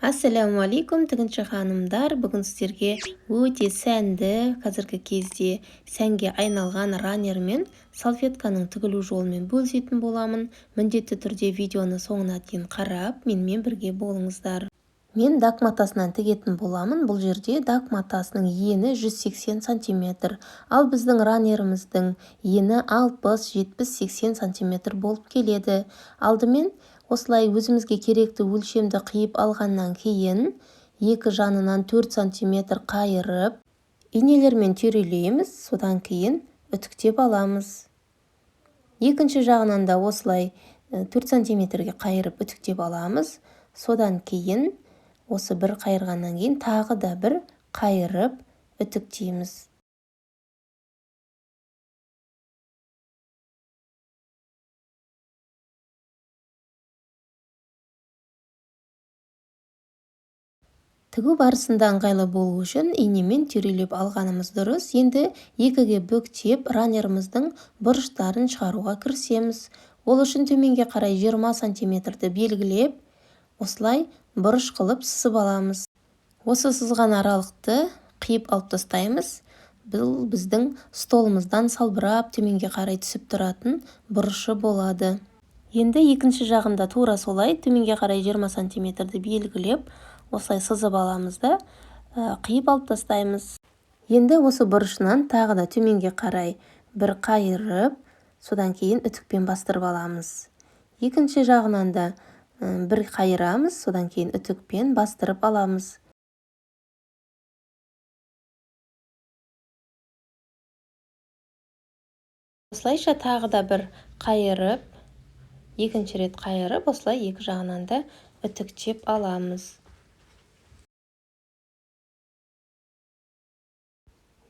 Ассалаумалейкум тігінші ханымдар. Бүгін сіздерге өте сәнді, қазіргі кезде сәнге айналған ранер мен салфетканың тігілу жолымен бөлісетін боламын. Міндетті түрде видеоны соңына дейін қарап, менімен бірге болыңыздар. Мен дак матасынан тігетін боламын. Бұл жерде дак матасының ені 180 см, ал біздің ранеріміздің ені 60, 70, 80 см болып келеді. Алдымен осылай өзімізге керекті өлшемді қиып алғаннан кейін, екі жанынан 4 см қайырып, инелермен түйрелейміз, содан кейін үтіктеп аламыз. Екінші жағынан да осылай 4 см қайырып үтіктеп аламыз. Содан кейін осы бір қайырғаннан кейін тағы да бір қайырып үтіктейміз. Тігу барысында ыңғайлы болу үшін инемен түйрелеп алғанымыз дұрыс. Енді екіге бүктеп ранеріміздің бұрыштарын шығаруға кірісеміз. Ол үшін төменге қарай 20 см белгілеп, осылай бұрыш қылып сызып аламыз. Осы сызған аралықты қиып алып тастаймыз. Бұл біздің столымыздан салбырап төменге қарай түсіп тұратын бұрышы болады. Енді екінші жағында тура солай төменге қарай 20 см белгілеп, осылай сызып аламыз да қиып алып тастаймыз. Енді осы бұрышынан тағы да төменге қарай бір қайырып, содан кейін үтікпен бастырып аламыз. Екінші жағынан да бір қайырамыз, содан кейін үтікпен бастырып аламыз. Осылайша тағы да бір қайырып, екінші рет қайырып, осылай екі жағынан да үтіктеп аламыз.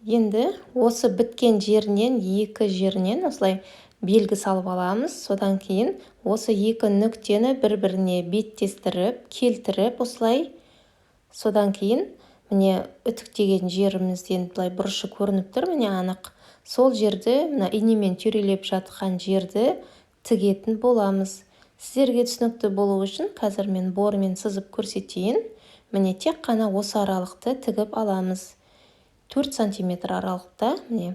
Енді осы біткен жерінен, екі жерінен осылай белгі салып аламыз. Содан кейін осы екі нүктені бір-біріне беттестіріп, келтіріп осылай. Содан кейін міне үтіктеген жерімізден былай бұрышы көрініп тұр, міне анық. Сол жерді, мына инемен түйрелеп жатқан жерді тігетін боламыз. Сіздерге түсінікті болу үшін қазір мен бормен сызып көрсетейін. Міне тек қана осы аралықты тігіп аламыз. 4 см аралықта міне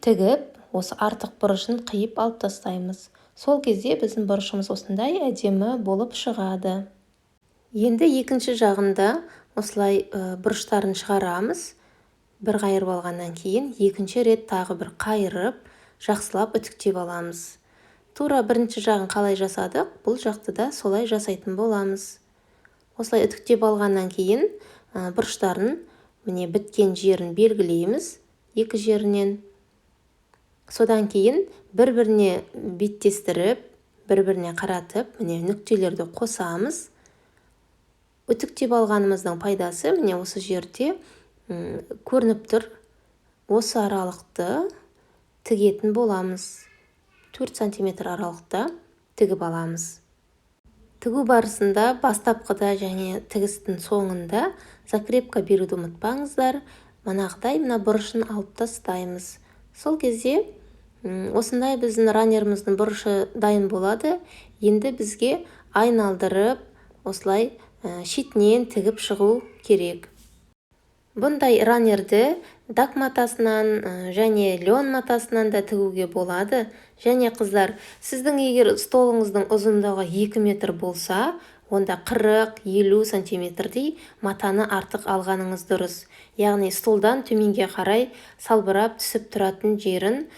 тігіп, осы артық бұрышын қиып алып тастаймыз. Сол кезде біздің бұрышымыз осындай әдемі болып шығады. Енді екінші жағында осылай бұрыштарын шығарамыз. Бір қайырып алғаннан кейін екінші рет тағы бір қайырып, жақсылап үтіктеп аламыз. Тура бірінші жағын қалай жасадық, бұл жақты да солай жасайтын боламыз. Осылай үтіктеп алғаннан кейін бұрыштарын міне біткен жерін белгілейміз екі жерінен. Содан кейін бір-біріне беттестіріп, бір-біріне қаратып, міне нүктелерді қосамыз. Үтіктеп алғанымыздың пайдасы міне осы жерде көрініп тұр. Осы аралықты тігетін боламыз. 4 см аралықта тігіп аламыз. Тігу барысында бастапқыда және тігістің соңында закрепка беруді ұмытпаңыздар. Манағыдай мына бұрышын алып тастаймыз. Сол кезде осындай біздің ранеріміздің бұрышы дайын болады. Енді бізге айналдырып, осылай шетінен тігіп шығу керек. Бұндай ранерді дак матасынан және лен матасынан да тігуге болады. Және қыздар, сіздің егер столыңыздың ұзындығы 2 метр болса, онда 40-50 сантиметрдей матаны артық алғаныңыз дұрыс. Яғни столдан төменге қарай салбырап түсіп тұратын жерін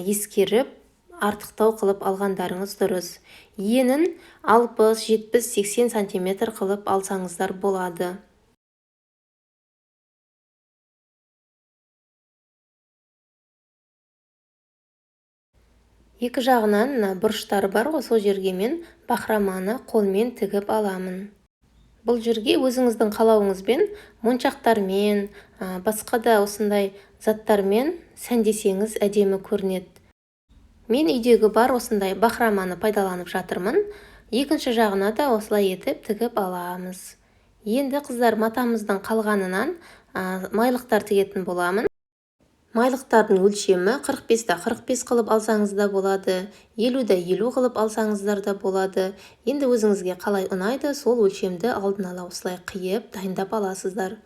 ескеріп, артықтау қылып алғандарыңыз дұрыс. Енін 60, 70, 80 сантиметр қылып алсаңыздар болады. Екі жағынан бұрыштары бар, сол жерге мен бахроманы қолмен тігіп аламын. Бұл жерге өзіңіздің қалауыңызбен моншақтармен, басқа да осындай заттармен сәндесеңіз әдемі көрінеді. Мен үйдегі бар осындай бахроманы пайдаланып жатырмын. Екінші жағына да осылай етіп тігіп аламыз. Енді қыздар матамыздың қалғанынан майлықтар тігетін боламын. Майлықтардың өлшемі 45-те 45 қылып алсаңыз да болады, 50-де 50 қылып алсаңыздар да болады. Енді өзіңізге қалай ұнайды, сол өлшемді алдын ала осылай қиып дайындап аласыздар.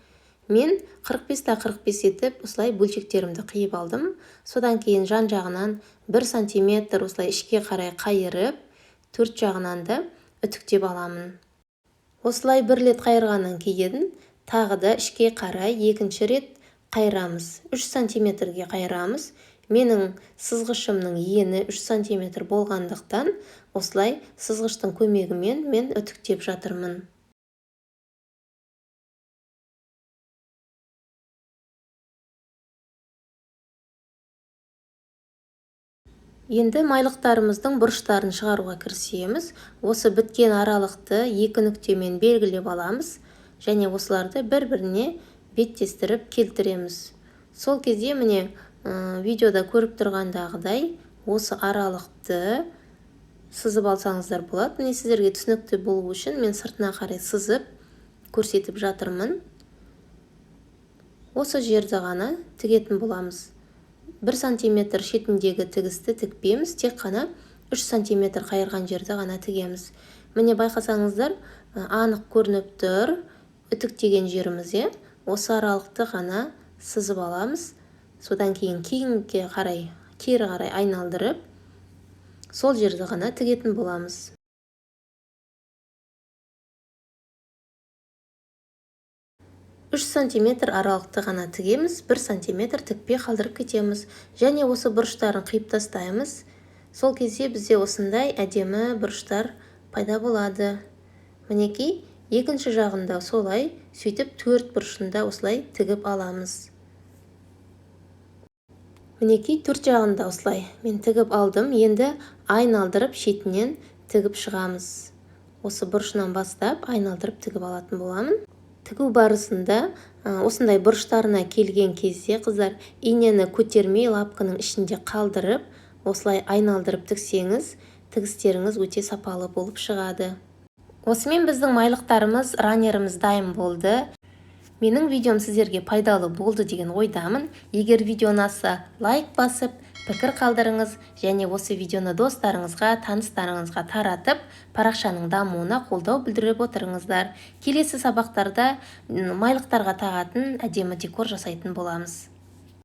Мен 45-те 45 етіп осылай бөлшектерімді қиып алдым. Содан кейін жан жағынан 1 сантиметр осылай ішке қарай қайырып, төрт жағынан да үтіктеп аламын. Осылай бір рет қайырғаннан кейін тағы да ішке қарай екінші рет қайырамыз. 3 сантиметрге қайырамыз. Менің сызғышымның ені 3 сантиметр болғандықтан осылай сызғыштың көмегімен мен үтіктеп жатырмын. Енді майлықтарымыздың бұрыштарын шығаруға кірісеміз. Осы біткен аралықты 2 нүктемен белгілеп аламыз және осыларды бір-біріне беттестіріп келтіреміз. Сол кезде міне видеода көріп тұрғандағыдай осы аралықты сызып алсаңыздар болады. Міне сіздерге түсінікті болу үшін мен сыртына қарай сызып көрсетіп жатырмын. Осы жерді ғана тігетін боламыз. 1 сантиметр шетіндегі тігісті тікпейміз, тек қана 3 сантиметр қайырған жерді ғана тігеміз. Міне байқасаңыздар, анық көрініп тұр үтіктеген жеріміз. Осы аралықты ғана сызып аламыз. Содан кейін кейінге қарай, кері қарай айналдырып, сол жерді ғана тігетін боламыз. Үш сантиметр аралықты ғана тігеміз, 1 сантиметр тікпей қалдырып кетеміз. Және осы бұрыштарын қиып тастаймыз. Сол кезде бізде осындай әдемі бұрыштар пайда болады. Мінекей, екінші жағында солай, сөйтіп 4 бұрышында осылай тігіп аламыз. Мінекей, 4 жағында осылай мен тігіп алдым. Енді айналдырып шетінен тігіп шығамыз. Осы бұрышынан бастап айналдырып тігіп алатын боламын. Тігу барысында осындай бұрыштарына келген кезде қыздар инені көтермей лапканың ішінде қалдырып, осылай айналдырып тіксеңіз, тігістеріңіз өте сапалы болып шығады. Осымен біздің майлықтарымыз, ранеріміз дайын болды. Менің видеом сіздерге пайдалы болды деген ойдамын. Егер видео ұнаса, лайк басып, пікір қалдырыңыз және осы видеоны достарыңызға, таныстарыңызға таратып, парақшаның дамуына қолдау білдіріп отырыңыздар. Келесі сабақтарда майлықтарға тағатын әдемі декор жасайтын боламыз.